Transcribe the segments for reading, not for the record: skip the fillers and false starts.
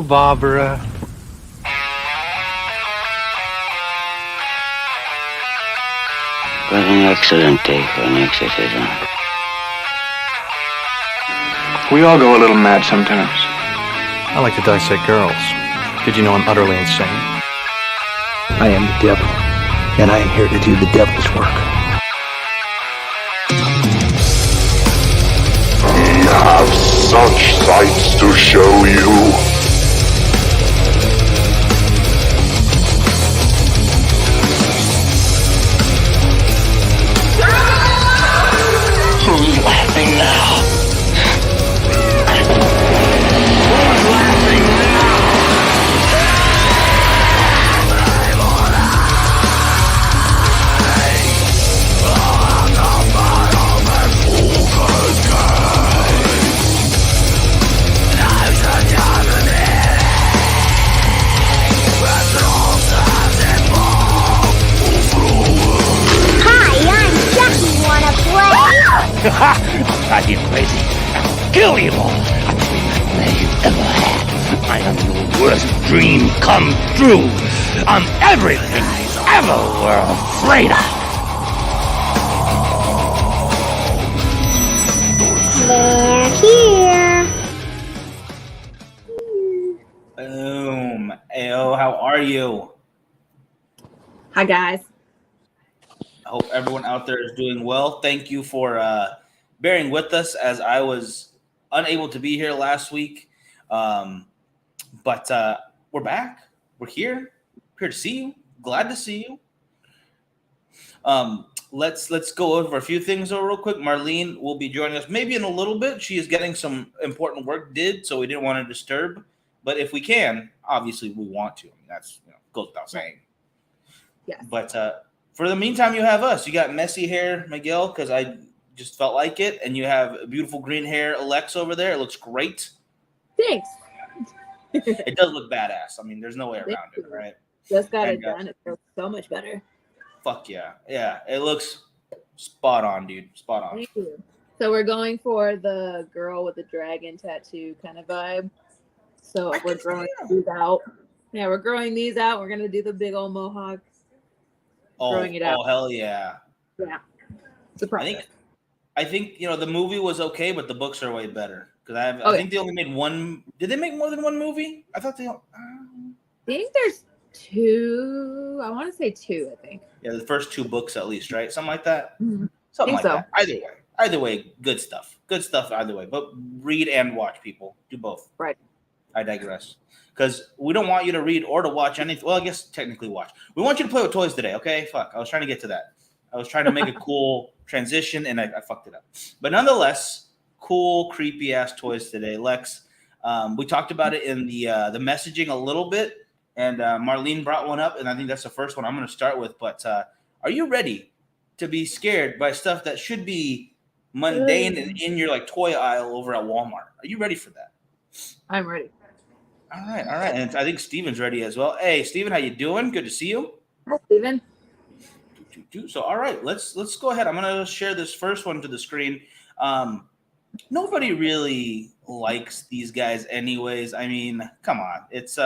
Barbara. What an excellent day for an exorcism. We all go a little mad sometimes. I like to dissect girls. Did you know I'm utterly insane? I am the devil, and I am here to do the devil's work. We have such sights to show you. Who's laughing now? I'll drive you crazy. I'll kill you all. I'll be the nightmare you ever had. I am your worst dream come true. I'm everything you ever were afraid of. They're here. Boom. Ayo, how are you? Hi, guys. I hope everyone out there is doing well. Thank you for bearing with us as I was unable to be here last week. But we're back. We're here. Here to see you. Glad to see you. Let's go over a few things real quick. Marlene will be joining us maybe in a little bit. She is getting some important work did, so we didn't want to disturb. But if we can, obviously we want to. I mean, that's goes without saying. Yes. But for the meantime, you have us. You got messy hair, Miguel, because I just felt like it. And you have beautiful green hair, Alex, over there. It looks great. Thanks. It does look badass. I mean, there's no way around it, right? Just got it done. It feels so much better. Fuck yeah. Yeah, it looks spot on, dude. Spot on. Thank you. So we're going for the girl with the dragon tattoo kind of vibe. So we're growing these out. Yeah, we're growing these out. We're going to do the big old mohawk. Growing it out. Oh, hell yeah. Yeah. It's a process. I think the movie was okay, but the books are way better. Because I think they only made one. Did they make more than one movie? I thought they. I think there's two. I want to say two. I think. Yeah, the first two books at least, right? Something like that. Mm-hmm. Something like that. Either way, good stuff. Good stuff either way. But read and watch, people. Do both. Right. I digress. Because we don't want you to read or to watch anything. Well, I guess technically watch. We want you to play with toys today, okay? Fuck. I was trying to get to that. I was trying to make a cool transition, and I fucked it up. But nonetheless, cool, creepy-ass toys today. Lex, we talked about it in the messaging a little bit, and Marlene brought one up, and I think that's the first one I'm going to start with. But are you ready to be scared by stuff that should be mundane and in your toy aisle over at Walmart? Are you ready for that? I'm ready. All right. And I think Steven's ready as well. Hey, Steven, how you doing? Good to see you. Hi, Steven. So, all right, let's go ahead. I'm going to share this first one to the screen. Nobody really likes these guys anyways. I mean, come on. It's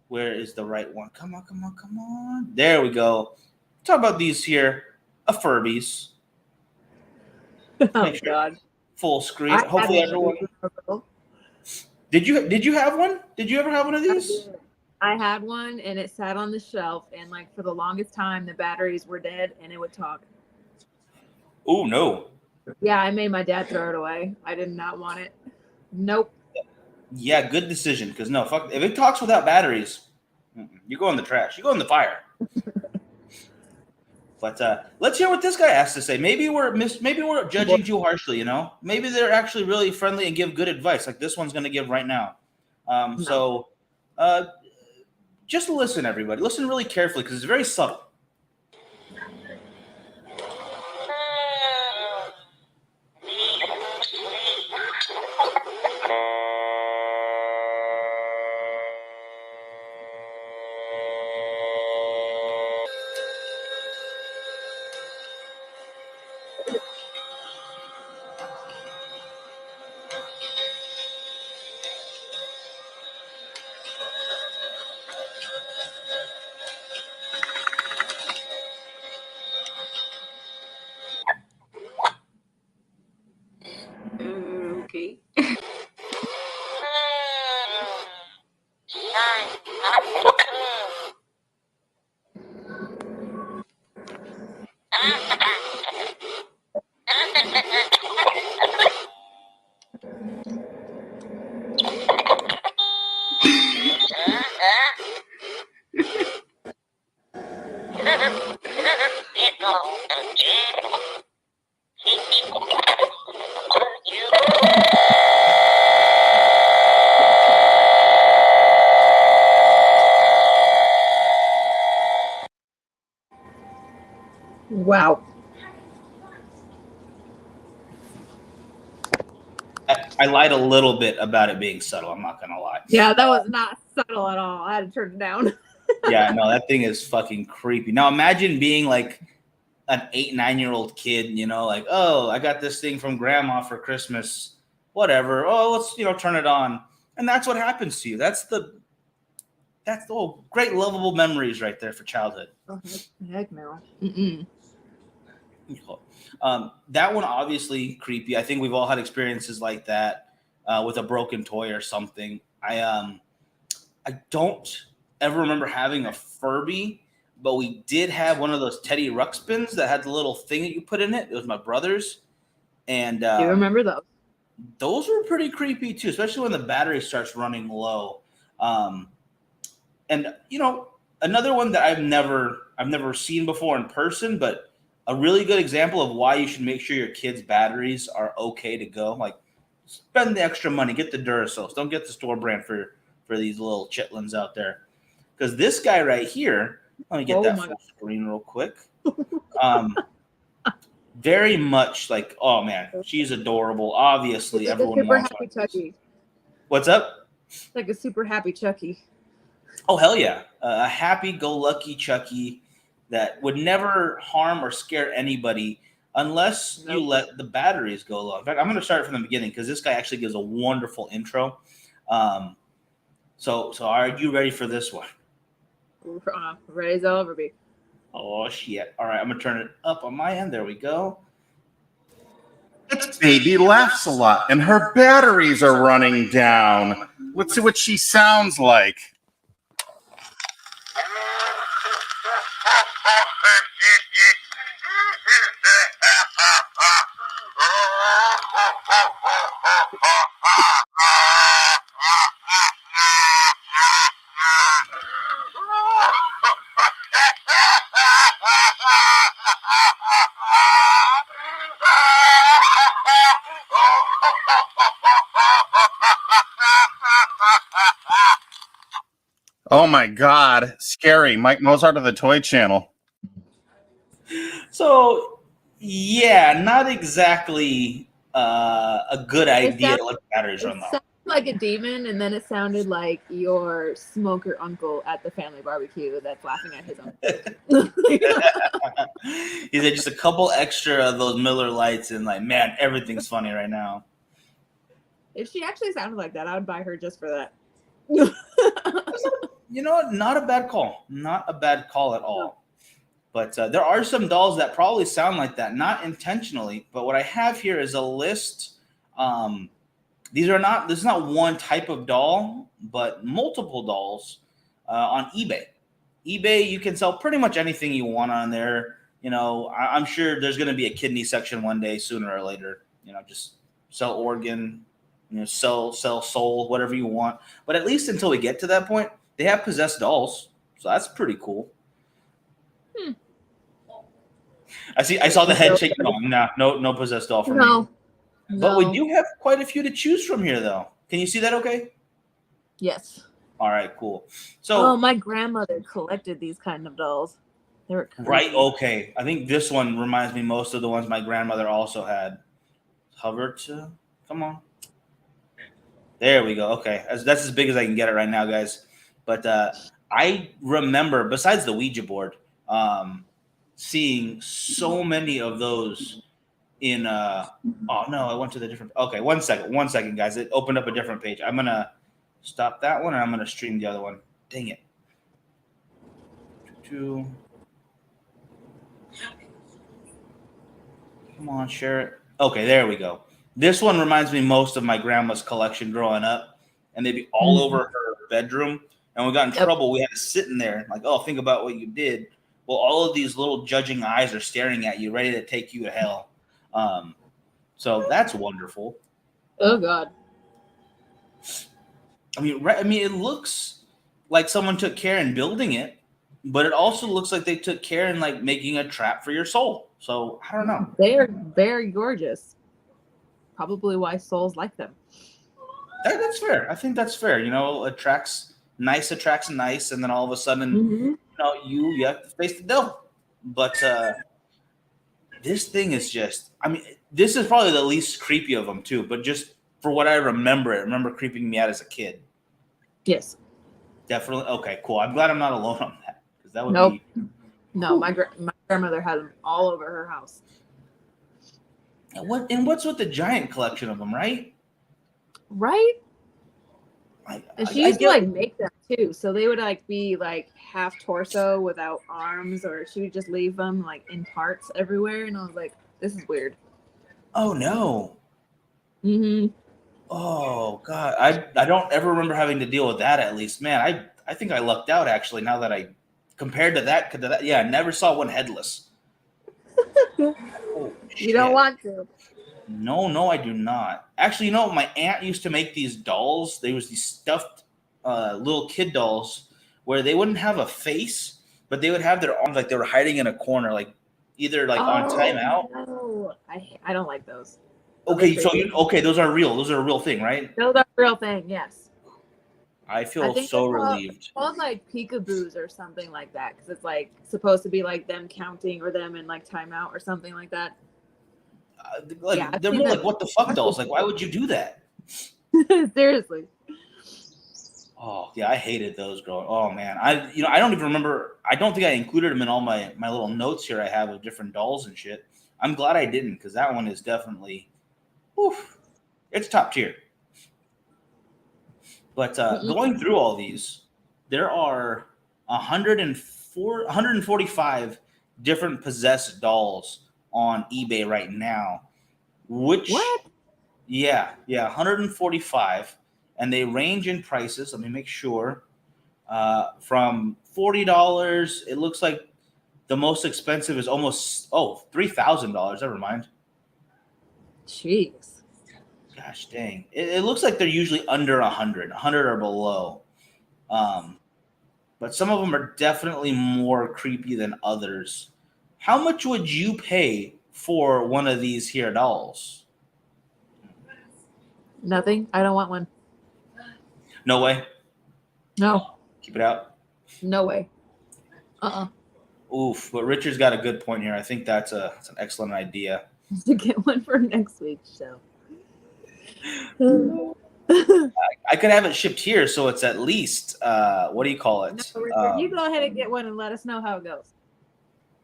where is the right one? Come on. There we go. Talk about these here, Furbies. Oh, God. Full screen. Hopefully everyone. Did you have one? Did you ever have one of these? I had one, and it sat on the shelf, and for the longest time, the batteries were dead, and it would talk. Oh no! Yeah, I made my dad throw it away. I did not want it. Nope. Yeah, good decision. Because no, fuck. If it talks without batteries, you go in the trash. You go in the fire. But let's hear what this guy has to say. Maybe we're judging too harshly. Maybe they're actually really friendly and give good advice, like this one's going to give right now. So just listen, everybody. Listen really carefully because it's very subtle. Wow. I lied a little bit about it being subtle. I'm not gonna lie. Yeah, that was not subtle at all. I had to turn it down. Yeah, no, that thing is fucking creepy. Now imagine being like an 8, 9-year-old kid, you know, like, oh, I got this thing from grandma for Christmas, whatever. Oh, let's turn it on, and that's what happens to you. That's the great lovable memories right there for childhood. Oh, heck no. That one obviously creepy. I think we've all had experiences like that with a broken toy or something. I don't ever remember having a Furby, but we did have one of those Teddy Ruxpins that had the little thing that you put in it. It was my brother's, and Do you remember those? Those were pretty creepy too, especially when the battery starts running low. And another one that I've never seen before in person, but a really good example of why you should make sure your kids' batteries are okay to go. Like, spend the extra money, get the Duracells. Don't get the store brand for these little chitlins out there. Because this guy right here, let me get that full screen real quick. Very much like, oh man, she's adorable. Obviously, it's everyone super wants happy one. Chucky. What's up? Like a super happy Chucky. Oh hell yeah, a happy-go-lucky Chucky that would never harm or scare anybody unless you let the batteries go low. In fact, I'm going to start from the beginning because this guy actually gives a wonderful intro. So are you ready for this one? Ready as I'll ever be. Oh shit! All right, I'm gonna turn it up on my end. There we go. Its baby laughs a lot, and her batteries are running down. Let's see what she sounds like. Oh my God, scary. Mike Mozart of the Toy Channel. So, yeah, not exactly a good idea to let the batteries run low. It sounded like a demon, and then it sounded like your smoker uncle at the family barbecue that's laughing at his uncle. He said just a couple extra of those Miller Lights, and like, man, everything's funny right now. If she actually sounded like that, I would buy her just for that. You know what? Not a bad call. Not a bad call at all. But there are some dolls that probably sound like that, not intentionally. But what I have here is a list. This is not one type of doll, but multiple dolls on eBay. eBay, you can sell pretty much anything you want on there. You know, I'm sure there's going to be a kidney section one day, sooner or later. You know, just sell organ, sell soul, whatever you want. But at least until we get to that point, they have possessed dolls, so that's pretty cool. I saw the head shaking. No possessed doll for me. But we do have quite a few to choose from here, though. Can you see that? Okay. Yes. All right. Cool. So, my grandmother collected these kind of dolls. They were crazy. Right. Okay. I think this one reminds me most of the ones my grandmother also had. Hover to. Come on. There we go. Okay. That's as big as I can get it right now, guys. But I remember, besides the Ouija board, seeing so many of those in oh no, I went to the different. Okay, one second, guys. It opened up a different page. I'm gonna stop that one, and I'm gonna stream the other one. Dang it. Come on, share it. Okay, there we go. This one reminds me most of my grandma's collection growing up, and they'd be all over her bedroom. And we got in trouble. We had to sit in there like, oh, think about what you did. Well, all of these little judging eyes are staring at you, ready to take you to hell. So that's wonderful. Oh God. I mean, it looks like someone took care in building it, but it also looks like they took care in like making a trap for your soul. So I don't know. They are very gorgeous. Probably why souls like them. That's fair. I think that's fair. Attracts nice, and then all of a sudden, you have to face the devil. But this thing is just. I mean, this is probably the least creepy of them too. But just for what I remember creeping me out as a kid. Yes. Definitely. Okay, cool. I'm glad I'm not alone on that because that would Nope. be. No, my grandmother had them all over her house. What's with the giant collection of them, right? Right. And she used to get, like make them too, so they would like be like half torso without arms, or she would just leave them like in parts everywhere, and I was like, "This is weird." Oh no. Mm-hmm. Oh god, I don't ever remember having to deal with that. At least, man, I think I lucked out actually. Now that I compared to that, yeah, I never saw one headless. Oh, You don't want to. No, I do not. Actually, my aunt used to make these dolls. There was these stuffed little kid dolls where they wouldn't have a face, but they would have their arms like they were hiding in a corner, like either like on timeout. No. I don't like those. Okay, so those are real. Those are a real thing, right? Those are a real thing, yes. I feel so relieved. It's called like peekaboos or something like that because it's like supposed to be like them counting or them in like timeout or something like that. They're like, what the fuck dolls? Like, why would you do that? Seriously. Oh yeah, I hated those growing. Oh man, I don't even remember. I don't think I included them in all my little notes here I have of different dolls and shit. I'm glad I didn't because that one is definitely, oof, it's top tier. But going through all these, there are 145 different possessed dolls on eBay right now. What? Yeah, 145, and they range in prices. Let me make sure. From $40, it looks like the most expensive is almost $3,000. Never mind. Jeez. Gosh dang. It looks like they're usually under 100 or below. But some of them are definitely more creepy than others. How much would you pay for one of these here dolls? Nothing. I don't want one. No way. No. Keep it out. No way. Oof. But Richard's got a good point here. I think that's an excellent idea. To get one for next week's show. I could have it shipped here, so it's at least what do you call it? No, Richard, you go ahead and get one and let us know how it goes.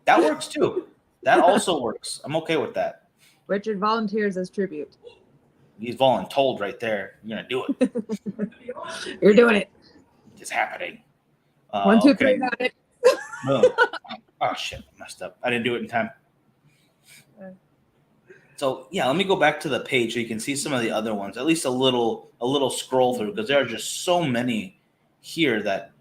That works too. That also works. I'm okay with that. Richard volunteers as tribute. He's voluntold right there. You're gonna do it. You're doing it. It's happening. 1, 2, 3, got it. Oh shit, I messed up. I didn't do it in time. So yeah, let me go back to the page so you can see some of the other ones. At least a little scroll through because there are just so many here that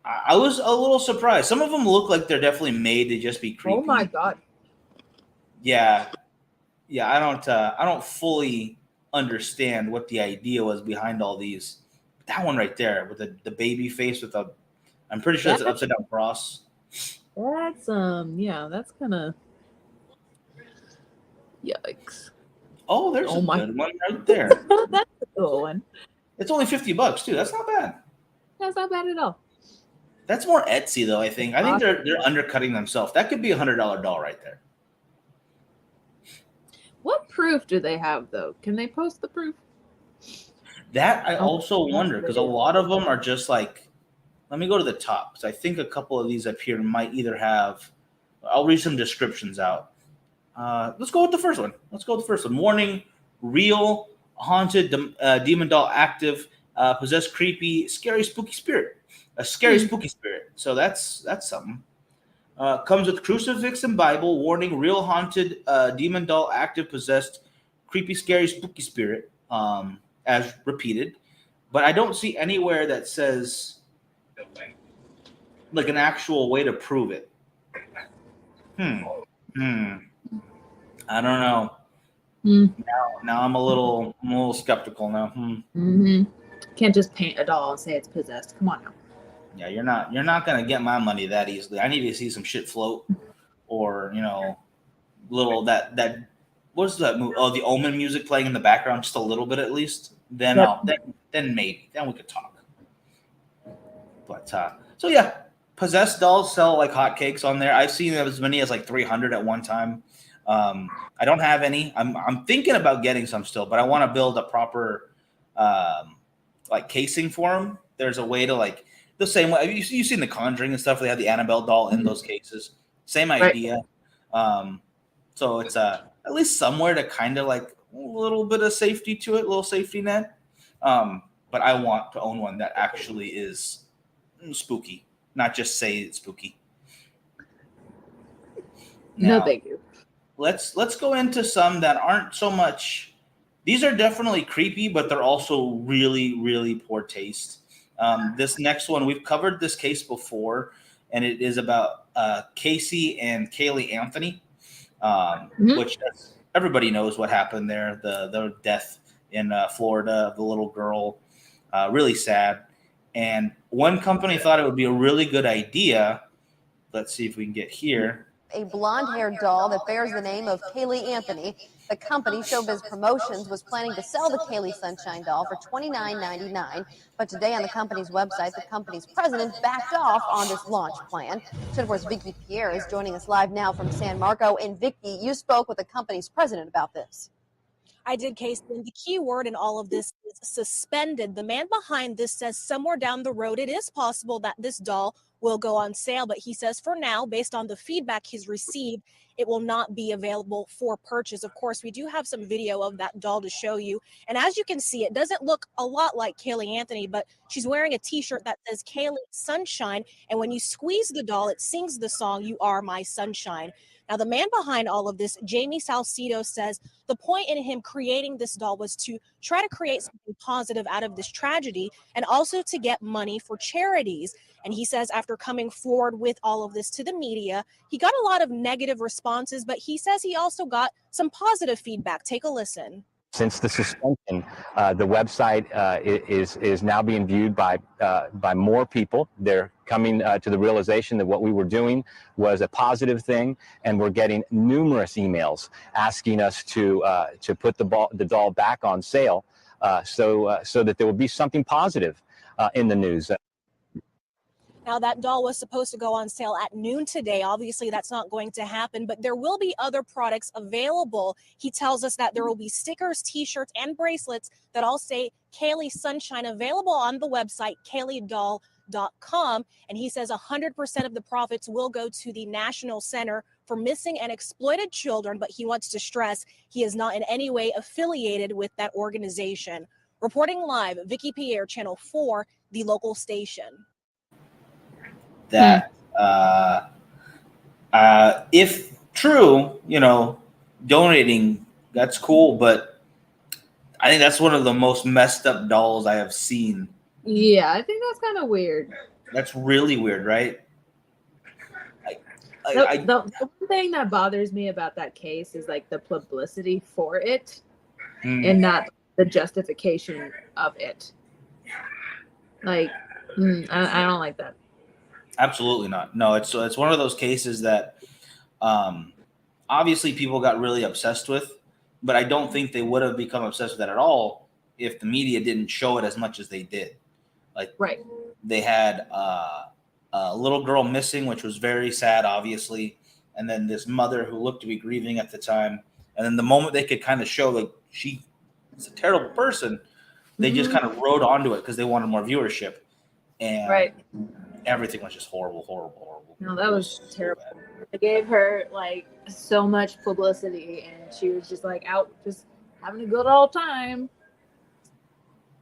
I was a little surprised. Some of them look like they're definitely made to just be creepy. Oh my god. Yeah. I don't fully understand what the idea was behind all these. That one right there with the baby face with I'm pretty sure it's an upside down cross. That's that's kind of yikes. Oh, there's good one right there. That's a cool one. It's only $50 too. That's not bad. That's not bad at all. That's more Etsy though. I think they're undercutting themselves. That could be $100 doll right there. What proof do they have though? Can they post the proof? That I also wonder because a lot of them are just like. Let me go to the top because I think a couple of these up here might either have. I'll read some descriptions out. Let's go with the first one. Warning: real haunted demon doll active, possessed creepy, scary, spooky spirit. A scary, spooky spirit. So that's something. Comes with crucifix and Bible. Warning: real haunted demon doll active, possessed, creepy, scary, spooky spirit. As repeated, but I don't see anywhere that says like an actual way to prove it. I don't know. Now I'm a little skeptical now. Can't just paint a doll and say it's possessed. Come on now. Yeah, you're not gonna get my money that easily. I need to see some shit float, or little that what's that movie? Oh, the Omen music playing in the background, just a little bit at least. Then then maybe we could talk. But so yeah, possessed dolls sell like hotcakes on there. I've seen as many as like 300 at one time. I don't have any. I'm thinking about getting some still, but I want to build a proper like casing for them. There's a way to like the same way you've seen The Conjuring and stuff. They have the Annabelle doll in those cases. Same idea. So it's at least somewhere to kind of like a little bit of safety to it, a little safety net. But I want to own one that actually is spooky, not just say it's spooky. Now, No, thank you. Let's go into some that aren't so much. These are definitely creepy, but they're also really, really poor taste. This next one, we've covered this case before, and it is about Casey and Kaylee Anthony, which everybody knows what happened there. The death in Florida of the little girl, really sad. And one company thought it would be a really good idea. Let's see if we can get here. A blonde-haired doll that bears the name of Kaylee Anthony. The company, Showbiz Promotions, was planning to sell the Kaylee Sunshine doll for $29.99. But today on the company's website, the company's president backed off on this launch plan. Channel 4's Vicky Pierre is joining us live now from San Marco. And Vicky, you spoke with the company's president about this. I did, Casey, and the key word in all of this is suspended. The man behind this says somewhere down the road, it is possible that this doll will go on sale, but he says for now, based on the feedback he's received, it will not be available for purchase. Of course, we do have some video of that doll to show you. And as you can see, it doesn't look a lot like Kaylee Anthony, but she's wearing a t-shirt that says Kaylee Sunshine. And when you squeeze the doll, it sings the song, "You Are My Sunshine." Now, the man behind all of this, Jamie Salcido, says the point in him creating this doll was to try to create something positive out of this tragedy and also to get money for charities. And he says after coming forward with all of this to the media, he got a lot of negative responses, but he says he also got some positive feedback. Take a listen. Since the suspension, the website is now being viewed by more people. They're coming to the realization that what we were doing was a positive thing, and we're getting numerous emails asking us to put the doll back on sale, so that there will be something positive in the news. Now, that doll was supposed to go on sale at noon today. Obviously, that's not going to happen, but there will be other products available. He tells us that there will be stickers, t-shirts, and bracelets that all say Kaylee Sunshine available on the website, KayleeDoll.com. And he says 100% of the profits will go to the National Center for Missing and Exploited Children, but he wants to stress he is not in any way affiliated with that organization. Reporting live, Vicky Pierre, Channel 4, the local station. That if true, donating, that's cool, but I think that's one of the most messed up dolls I have seen. Yeah, I think that's kind of weird. That's really weird, right? The one thing that bothers me about that case is like the publicity for it and not the justification of it. Like, I don't like that. Absolutely not. No, it's one of those cases that obviously people got really obsessed with, but I don't think they would have become obsessed with that at all if the media didn't show it as much as they did. Like, right. They had a little girl missing, which was very sad, obviously, and then this mother who looked to be grieving at the time. And then the moment they could kind of show like she is a terrible person, they just kind of rode onto it because they wanted more viewership. And everything was just horrible. No, that was terrible. It gave her like so much publicity, and she was just like out, just having a good old time.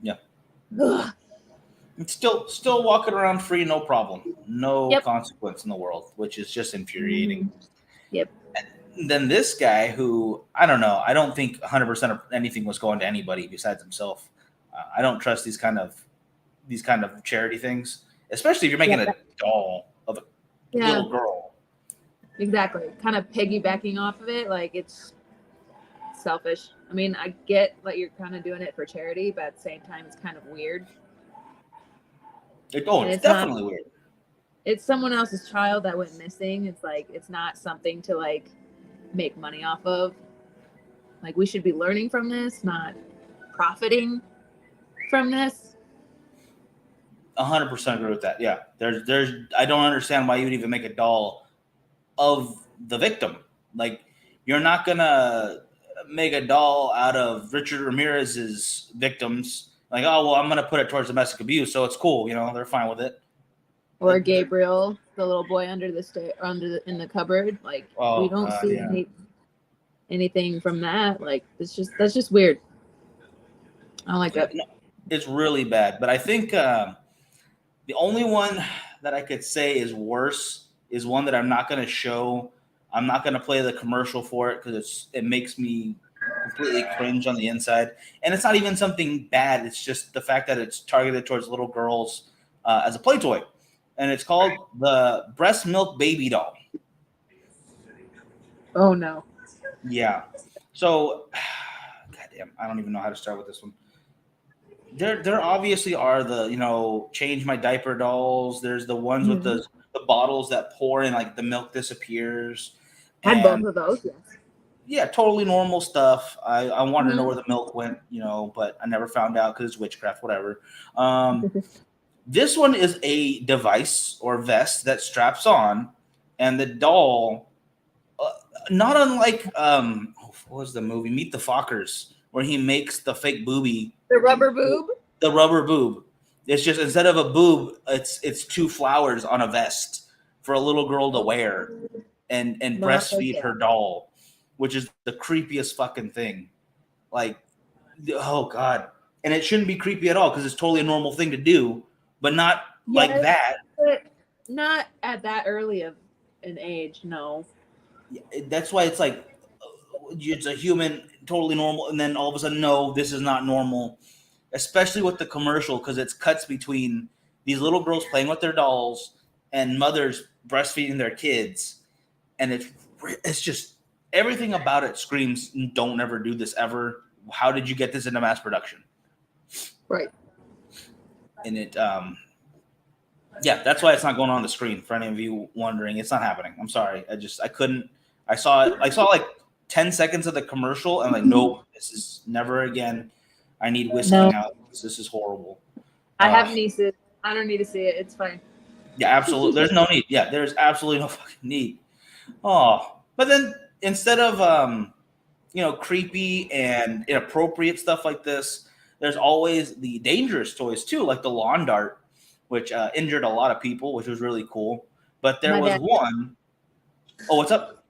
Yeah. Ugh. It's still walking around free, no problem, no consequence in the world, which is just infuriating. Yep. And then this guy, who I don't know, I don't think 100% of anything was going to anybody besides himself. I don't trust these kind of charity things, especially if you're making a doll of a little girl. Exactly. Kind of piggybacking off of it. Like, it's selfish. I mean, I get that you're kind of doing it for charity, but at the same time, it's kind of weird. It's definitely weird. It's someone else's child that went missing. It's like, it's not something to like make money off of. Like, we should be learning from this, not profiting from this. 100% agree with that. Yeah, there's I don't understand why you would even make a doll of the victim. Like, You're not gonna make a doll out of Richard Ramirez's victims. Like, oh well, I'm gonna put it towards domestic abuse, so it's cool. They're fine with it. Or Gabriel, the little boy under the in the cupboard. Like we don't see anything from that. Like that's just weird. I don't like that. It's really bad. But I think the only one that I could say is worse is one that I'm not going to show. I'm not going to play the commercial for it because it makes me completely cringe on the inside. And it's not even something bad. It's just the fact that it's targeted towards little girls as a play toy. And it's called the breast milk baby doll. Oh, no. Yeah. So, goddamn, I don't even know how to start with this one. There obviously are the, change my diaper dolls. There's the ones with the bottles that pour and like the milk disappears. Had both of those, yes. Yeah, totally normal stuff. I wanted to know where the milk went, but I never found out because it's witchcraft, whatever. This one is a device or vest that straps on, and the doll, not unlike what was the movie Meet the Fockers, where he makes the fake booby. The rubber boob? The rubber boob. It's just instead of a boob, it's two flowers on a vest for a little girl to wear and breastfeed her doll, which is the creepiest fucking thing. Like, oh God. And it shouldn't be creepy at all because it's totally a normal thing to do, but not like that. But not at that early of an age, no. That's why it's like it's a human, totally normal, and then all of a sudden, no, this is not normal. Especially with the commercial, because it's cuts between these little girls playing with their dolls and mothers breastfeeding their kids, and it's just everything about it screams, "Don't ever do this ever." How did you get this into mass production? Right. And it, yeah, that's why it's not going on the screen. For any of you wondering, it's not happening. I'm sorry. I couldn't. I saw it. I saw like 10 seconds of the commercial, and I'm like, nope, this is never again. I need whiskey now. This is horrible. I have nieces. I don't need to see it. It's fine. Yeah, absolutely. There's no need. Yeah, there's absolutely no fucking need. Oh, but then instead of creepy and inappropriate stuff like this, there's always the dangerous toys too, like the lawn dart, which injured a lot of people, which was really cool. But there was one. Oh, what's up?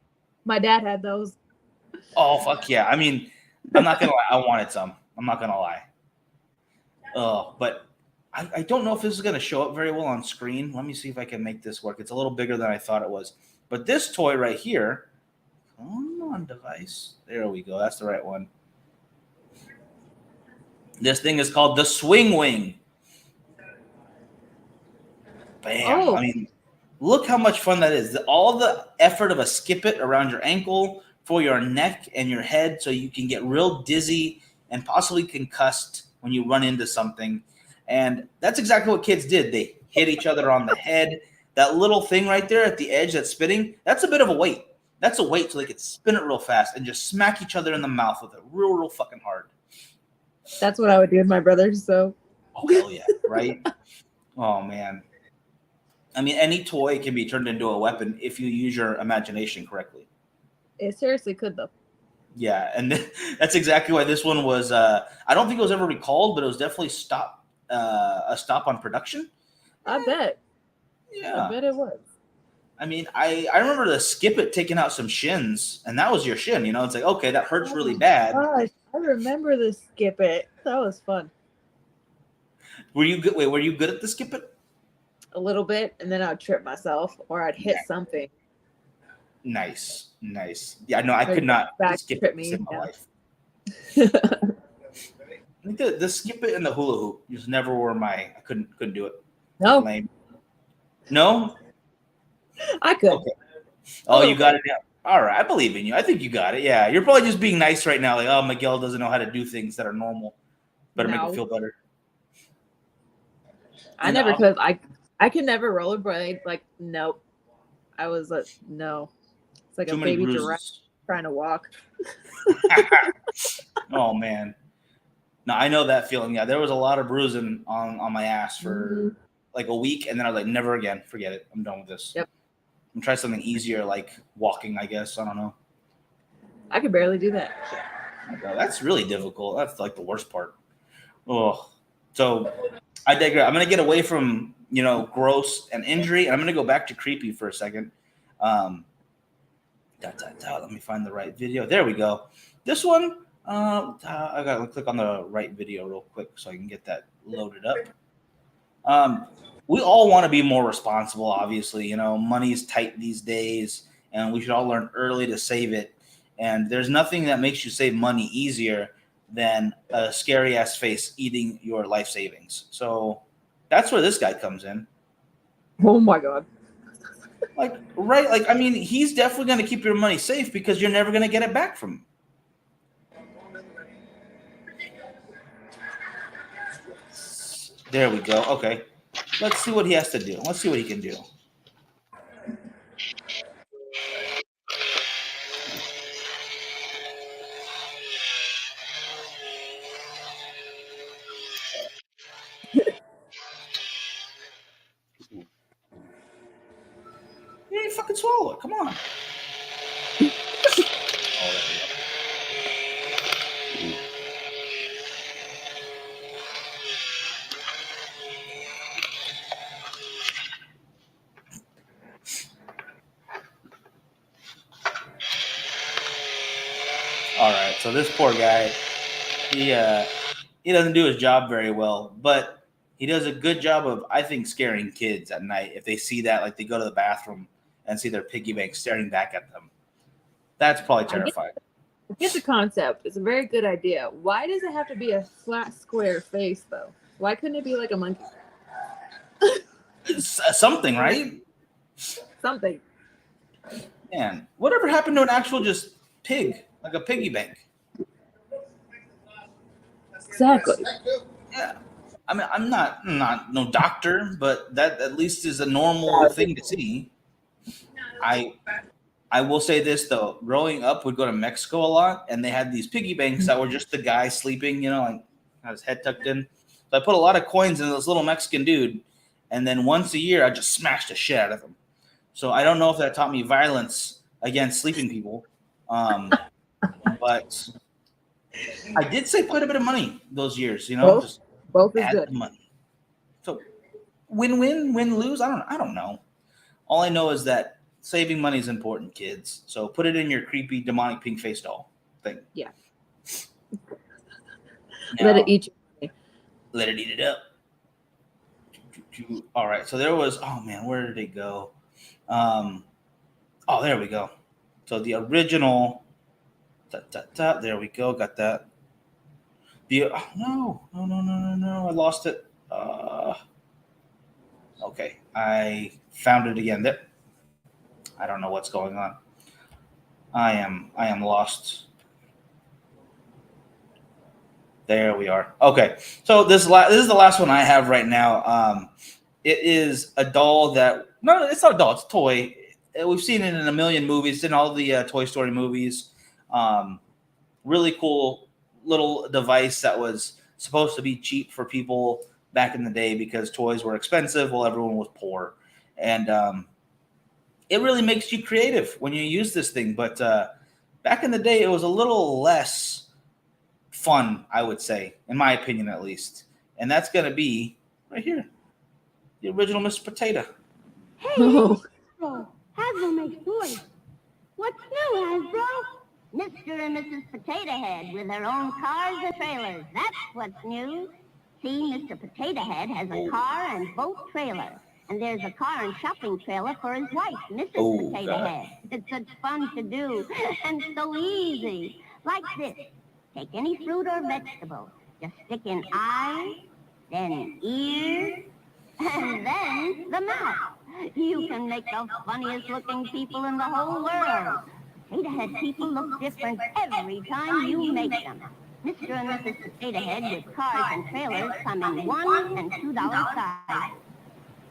My dad had those. Oh, fuck yeah. I mean, I'm not going to lie. I wanted some. I'm not going to lie. But I don't know if this is going to show up very well on screen. Let me see if I can make this work. It's a little bigger than I thought it was. But this toy right here, come on, device. There we go. That's the right one. This thing is called the Swing Wing. Bam. Oh. I mean, look how much fun that is. All the effort of a skip it around your ankle for your neck and your head so you can get real dizzy and possibly concussed when you run into something. And that's exactly what kids did. They hit each other on the head. That little thing right there at the edge that's spinning, that's a bit of a weight. That's a weight so they could spin it real fast and just smack each other in the mouth with it real fucking hard. That's what I would do with my brothers, so. Oh, hell yeah, right? Oh, man. I mean, any toy can be turned into a weapon if you use your imagination correctly. It seriously could, though. Yeah, and that's exactly why this one was. I don't think it was ever recalled, but it was definitely a stop on production. I bet. Yeah, I bet it was. I mean, I remember the Skip It taking out some shins, and that was your shin. It's like, okay, that hurts really bad. Gosh, I remember the Skip It. That was fun. Were you good? Wait, were you good at the Skip It? A little bit, and then I'd trip myself or I'd hit something. Nice. Yeah, no, I could not skip it in my life. I think the Skip It and the hula hoop just never were I couldn't do it. No. Lame. No? I could. Okay. Oh, you got it down. All right, I believe in you. I think you got it. Yeah, you're probably just being nice right now. Like, oh, Miguel doesn't know how to do things that are normal. Better make it feel better. I never could. I could never rollerblade. Like, nope. I was like, no. It's like a baby giraffe trying to walk. Oh, man. No, I know that feeling. Yeah, there was a lot of bruising on my ass for like a week, and then I was like, never again. Forget it. I'm done with this. Yep. I'm trying something easier, like walking, I guess. I don't know. I could barely do that. God, that's really difficult. That's like the worst part. Oh, so I digress. I'm gonna get away from gross and injury, and I'm gonna go back to creepy for a second. Let me find the right video. There we go. This one, I gotta click on the right video real quick so I can get that loaded up. We all want to be more responsible. Obviously, money's tight these days, and we should all learn early to save it. And there's nothing that makes you save money easier than a scary ass face eating your life savings. So that's where this guy comes in. Oh my God. He's definitely going to keep your money safe because you're never going to get it back from him. There we go. Okay. Let's see what he has to do. Let's see what he can do. You ain't fucking swallow it. Come on. All right, so this poor guy, he doesn't do his job very well, but he does a good job of, I think, scaring kids at night if they see that, like they go to the bathroom and see their piggy bank staring back at them. That's probably terrifying. I get the concept. It's a very good idea. Why does it have to be a flat, square face, though? Why couldn't it be like a monkey? Something, right? Something. Man, whatever happened to an actual just pig, like a piggy bank? Exactly. Yeah. I mean, I'm not no doctor, but that at least is a normal thing to see. I will say this though, growing up, we'd go to Mexico a lot, and they had these piggy banks that were just the guy sleeping, like had his head tucked in. So I put a lot of coins in this little Mexican dude, and then once a year I just smashed the shit out of him. So I don't know if that taught me violence against sleeping people, but I did save quite a bit of money those years. Both is good. Money. So win-win, win-lose. I don't know. All I know is that saving money is important, kids. So put it in your creepy demonic pink face doll thing. Yeah. Now, let it eat you. Let it eat it up. All right. So there was. Oh man, where did it go? There we go. So the original. There we go. Got that. No. I lost it. Okay, I found it again. There. I don't know what's going on. I am lost. There we are. Okay, so this is the last one I have right now. It is a doll that it's not a doll. It's a toy. We've seen it in a million movies. It's in all the Toy Story movies. Really cool little device that was supposed to be cheap for people back in the day because toys were expensive while everyone was poor, and it really makes you creative when you use this thing. But back in the day, it was a little less fun, I would say, in my opinion at least. And that's going to be right here, the original Mr. Potato. Hey, Hasbro. Hasbro makes toys. What's new, Hasbro? Mr. and Mrs. Potato Head with their own cars and trailers. That's what's new. See, Mr. Potato Head has a car and boat trailer. And there's a car and shopping trailer for his wife, Mrs. Potato Head. It's such fun to do and so easy. Like this. Take any fruit or vegetable. Just stick in eyes, then ears, and then the mouth. You can make the funniest looking people in the whole world. Potato Head people look different every time you make them. Mr. and Mrs. Potato Head with cars and trailers come in $1 and $2 size.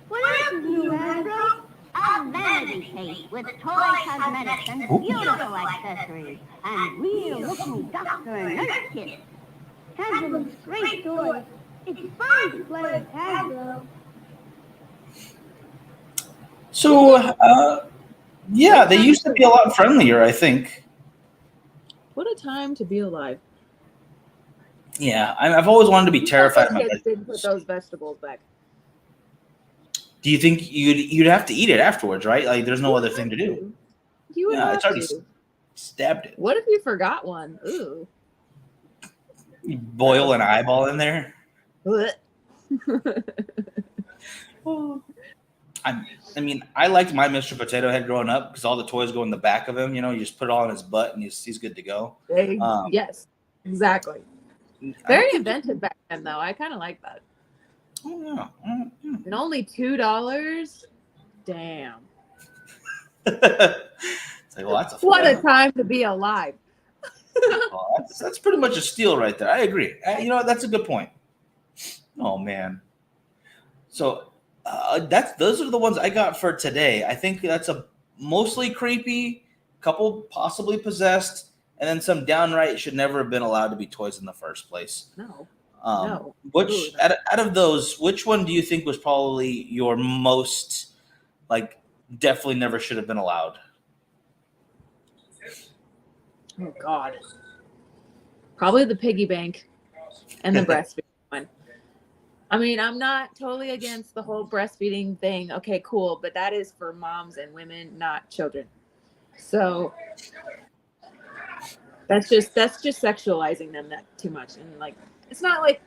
What else is new, Hasbro? A vanity case with toy cosmetics and beautiful accessories and real-looking doctor and nurse kits. Hasbro is great toys. It's fun to play with Hasbro. So, yeah, they used to be a lot friendlier, I think. What a time to be alive. Yeah, I've always wanted to be terrified of my Kids didn't vegetables. put those vegetables back. Do you think you'd have to eat it afterwards, right? Like, there's no other thing to do. You would Yeah, have it's already to. stabbed it. What if you forgot one? Ooh. You boil an eyeball in there. I mean, I liked my Mr. Potato Head growing up because all the toys go in the back of him. You know, you just put it all in his butt and he's good to go. Yes, exactly. Very inventive back then, though. I kind of like that. Oh, yeah. And only $2? Damn. It's like, well, that's What a time to be alive. that's pretty much a steal right there. I agree. You know, that's a good point. Oh, man. So those are the ones I got for today. I think that's a mostly creepy, couple possibly possessed, and then some downright should never have been allowed to be toys in the first place. No. No. Which out of those, which one do you think was probably your most, like, definitely never should have been allowed? Oh God. Probably the piggy bank and the breastfeeding one. I mean, I'm not totally against the whole breastfeeding thing. Okay, cool, but that is for moms and women, not children. So that's just sexualizing them that too much. And like, it's not like,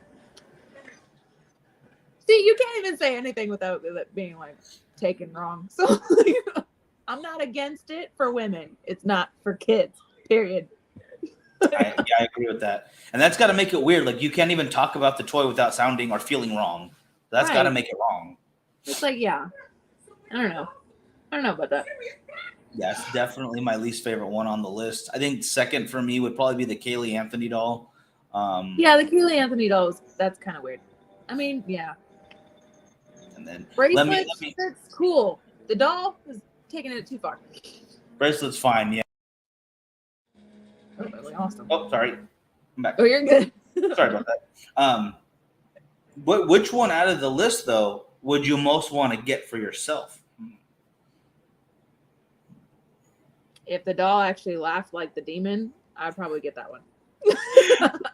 see, you can't even say anything without it being like taken wrong. So like, I'm not against it for women. It's not for kids. Period. I agree with that. And that's got to make it weird. Like, you can't even talk about the toy without sounding or feeling wrong. That's got to make it wrong. It's like, yeah. I don't know about that. Yeah, it's definitely my least favorite one on the list. I think second for me would probably be the Kaylee Anthony doll. Yeah, the Kaylee Anthony dolls, that's kind of weird. I mean, yeah. And then bracelets, that's cool. The doll is taking it too far. Bracelet's fine, yeah. Oh, really awesome. Oh, sorry. I'm back. Oh, you're good. Sorry about that. Which one out of the list, though, would you most want to get for yourself? If the doll actually laughed like the demon, I'd probably get that one.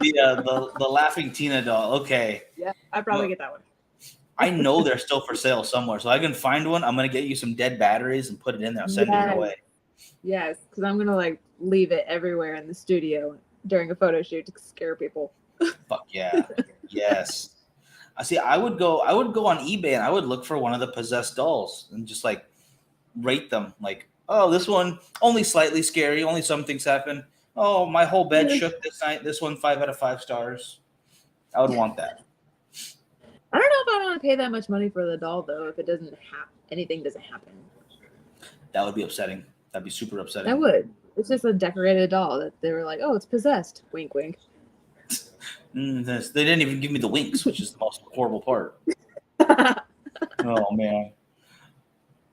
the laughing Tina doll. Okay. Yeah, I'd probably get that one. I know they're still for sale somewhere, so I can find one. I'm gonna get you some dead batteries and put it in there. I'll send it away. Yes, because I'm gonna like leave it everywhere in the studio during a photo shoot to scare people. Fuck yeah. Yes. I see. I would go on eBay and I would look for one of the possessed dolls and just like rate them. Like, oh, this one only slightly scary. Only some things happen. Oh, my whole bed shook this night. This one 5 out of 5 stars. I would want that. I don't know if I want to pay that much money for the doll though. If it doesn't anything doesn't happen. That would be upsetting. That'd be super upsetting. That would. It's just a decorated doll that they were like, oh, it's possessed. Wink, wink. They didn't even give me the winks, which is the most horrible part. Oh, man.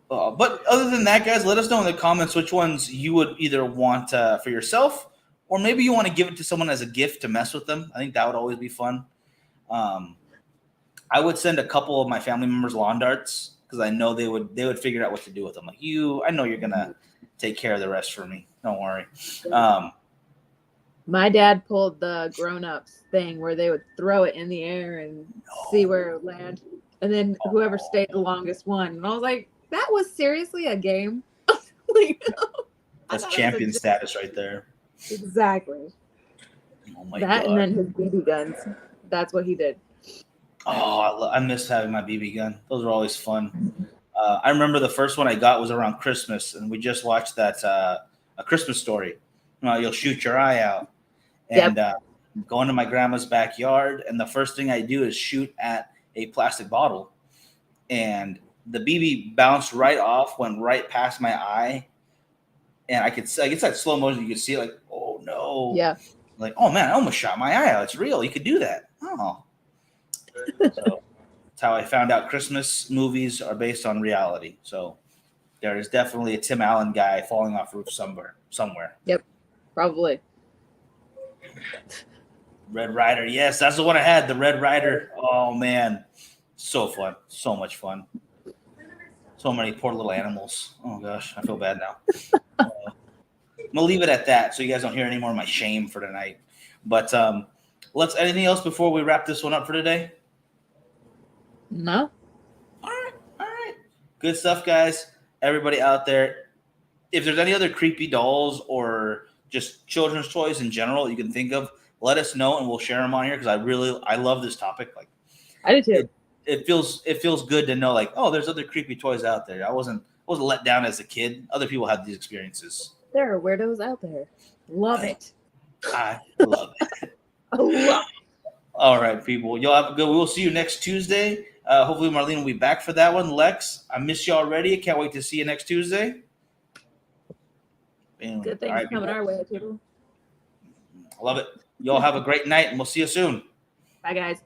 But other than that, guys, let us know in the comments which ones you would either want for yourself, or maybe you want to give it to someone as a gift to mess with them. I think that would always be fun. I would send a couple of my family members lawn darts because I know they would figure out what to do with them. Like, I know you're gonna take care of the rest for me. Don't worry. My dad pulled the grown-ups thing where they would throw it in the air and see where it would land, and then whoever stayed the longest won. And I was like, that was seriously a game. That's champion status right there. Exactly. Oh my God. God. And then his BB guns. That's what he did. Oh, I miss having my BB gun. Those were always fun. I remember the first one I got was around Christmas, and we just watched that A Christmas Story. You'll shoot your eye out. And go into my grandma's backyard, and the first thing I do is shoot at a plastic bottle. And the BB bounced right off, went right past my eye. And I guess that slow motion, you could see it like, oh, no. Yeah. Like, oh, man, I almost shot my eye out. It's real. You could do that. Oh. So that's how I found out Christmas movies are based on reality. So there is definitely a Tim Allen guy falling off roof somewhere. Yep, probably. Red Rider. Yes, that's the one I had. The Red Rider. Oh, man. So fun. So much fun. So many poor little animals. Oh, gosh. I feel bad now. gonna leave it at that, so you guys don't hear any more of my shame for tonight. But let's. Anything else before we wrap this one up for today? No. All right. Good stuff, guys. Everybody out there, if there's any other creepy dolls or just children's toys in general you can think of, let us know and we'll share them on here because I love this topic. Like, I do too. It feels good to know, like, oh, there's other creepy toys out there. I wasn't let down as a kid. Other people had these experiences. There are weirdos out there. Love it. I love it. I love it. All right, people. Y'all have a good. We will see you next Tuesday. Hopefully, Marlene will be back for that one. Lex, I miss you already. Can't wait to see you next Tuesday. Bam. Good things right, coming people. our way, people. Love it. Y'all have a great night, and we'll see you soon. Bye, guys.